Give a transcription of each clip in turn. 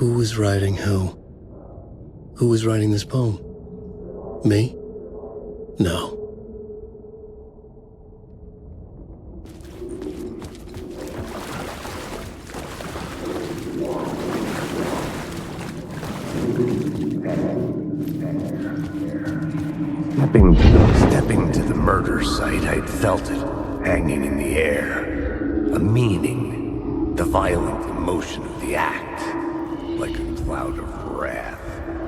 Who was writing who? Who was writing this poem? Me? No. Stepping to the murder site, I'd felt it, hanging in the air. A meaning, the violent emotion of the act, like a cloud of wrath.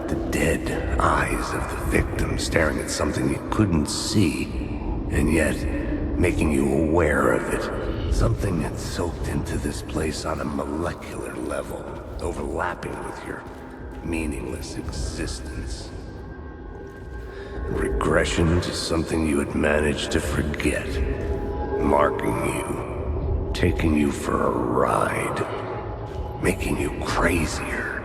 The dead eyes of the victim staring at something you couldn't see, and yet making you aware of it. Something had soaked into this place on a molecular level, overlapping with your meaningless existence. Regression to something you had managed to forget. Marking you. Taking you for a ride. Making you crazier.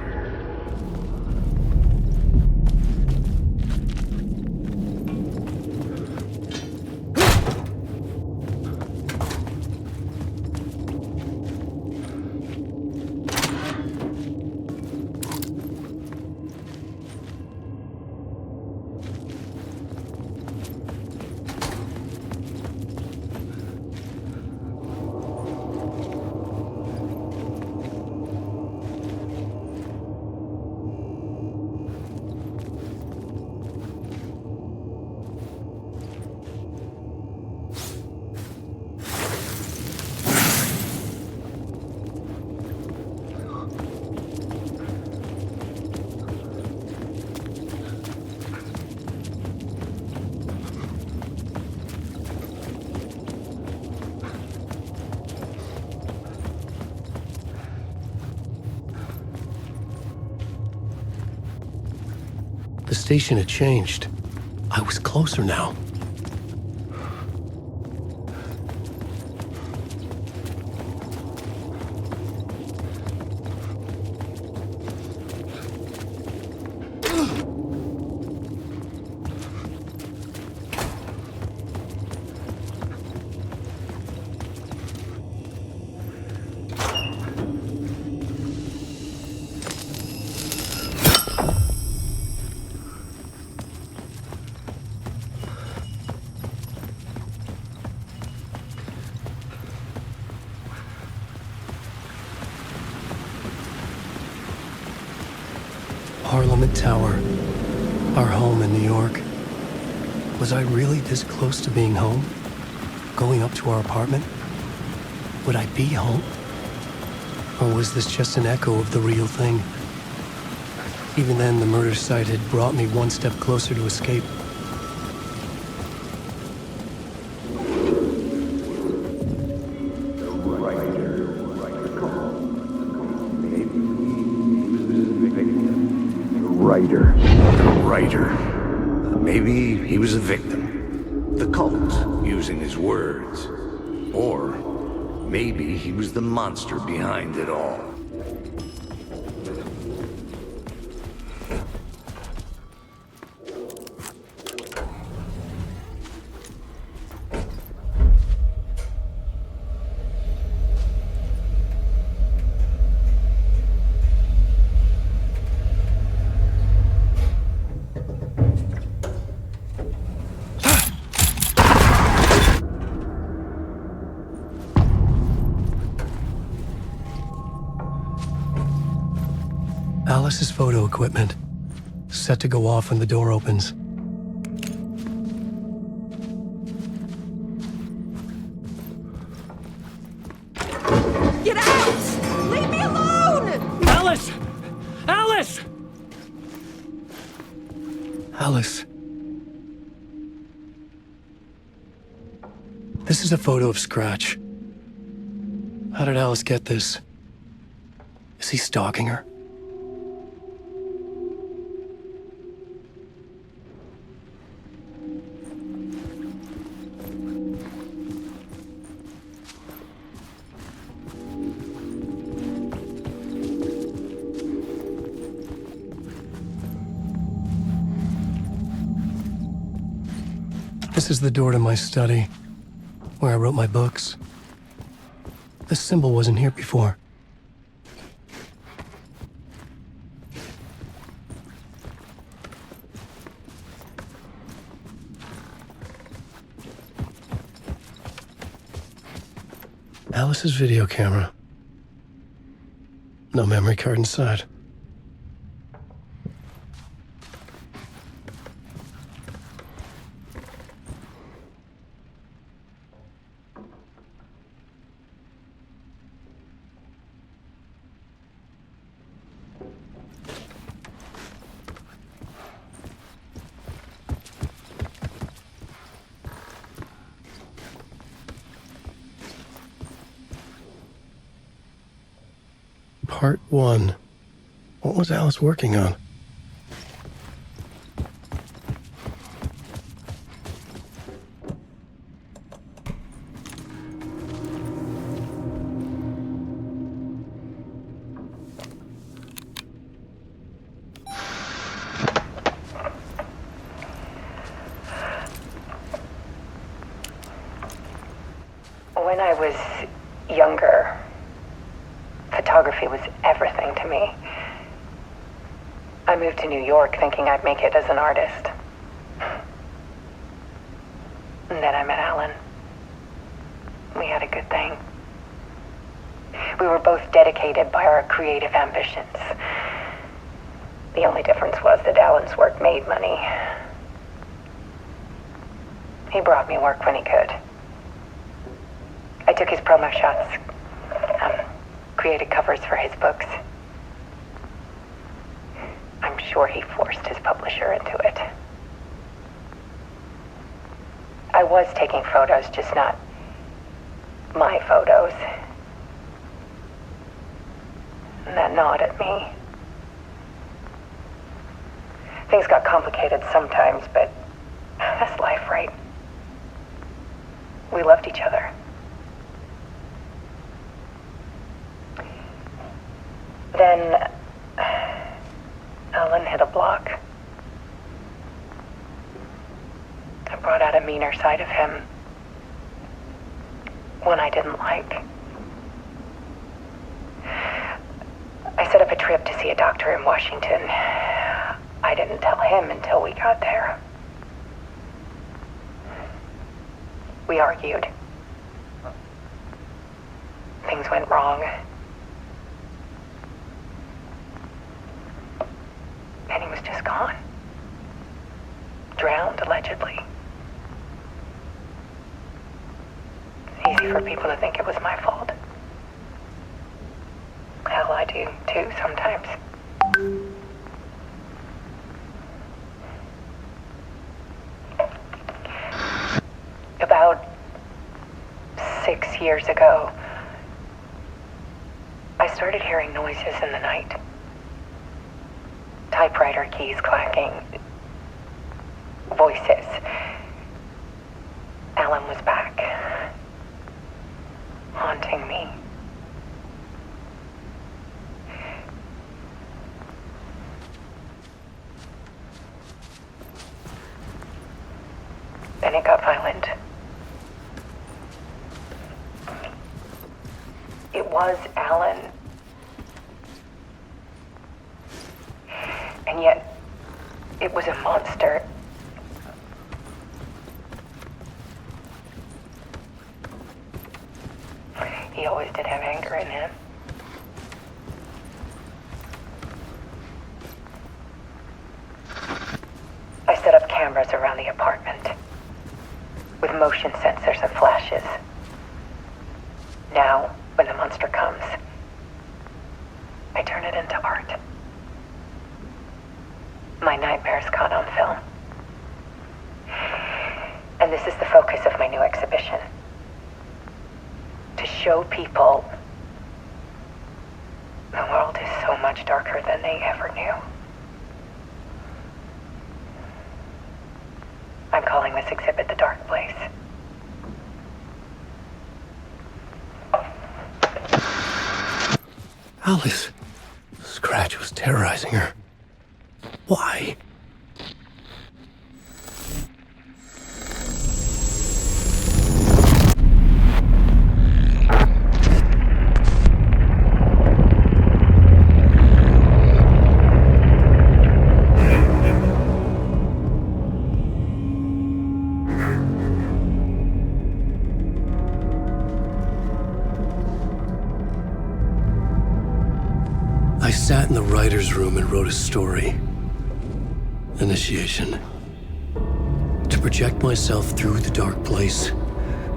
The station had changed. I was closer now. Parliament Tower, our home in New York. Was I really this close to being home? Going up to our apartment? Would I be home? Or was this just an echo of the real thing? Even then, the murder site had brought me one step closer to escape. The writer. Maybe he was a victim. The cult, using his words. Or maybe he was the monster behind it all. Alice's photo equipment, set to go off when the door opens. Get out! Leave me alone! Alice! Alice! Alice. This is a photo of Scratch. How did Alice get this? Is he stalking her? This is the door to my study, where I wrote my books. This symbol wasn't here before. Alice's video camera. No memory card inside. Part 1. What was Alice working on? When I was younger, photography was everything to me. I moved to New York thinking I'd make it as an artist. And then I met Alan. We had a good thing. We were both dedicated by our creative ambitions. The only difference was that Alan's work made money. He brought me work when he could. I took his promo shots, created covers for his books. I'm sure he forced his publisher into it. I was taking photos, just not my photos. And that gnawed at me. Things got complicated sometimes, but that's life, right? We loved each other. Then Alan hit a block. I brought out a meaner side of him. One I didn't like. I set up a trip to see a doctor in Washington. I didn't tell him until we got there. We argued. Things went wrong. And he was just gone. Drowned, allegedly. It's easy for people to think it was my fault. Hell, I do too, sometimes. About 6 years ago, I started hearing noises in the night. Typewriter keys clacking. Voices. Alan was back. Haunting me. Then it got violent. It was Alan. And yet, it was a monster. He always did have anger in him. I set up cameras around the apartment with motion sensors and flashes. Now, when the monster comes, I turn it into art. My nightmares caught on film. And this is the focus of my new exhibition. To show people the world is so much darker than they ever knew. I'm calling this exhibit The Dark Place. Alice. Scratch was terrorizing her. Why? sat in the writer's room and wrote a story. Initiation. To project myself through the dark place,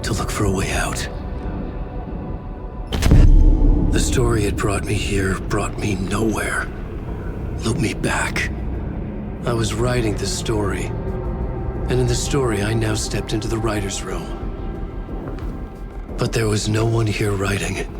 to look for a way out. The story had brought me here, brought me nowhere. Looped me back. I was writing this story. And in the story, I now stepped into the writer's room. But there was no one here writing.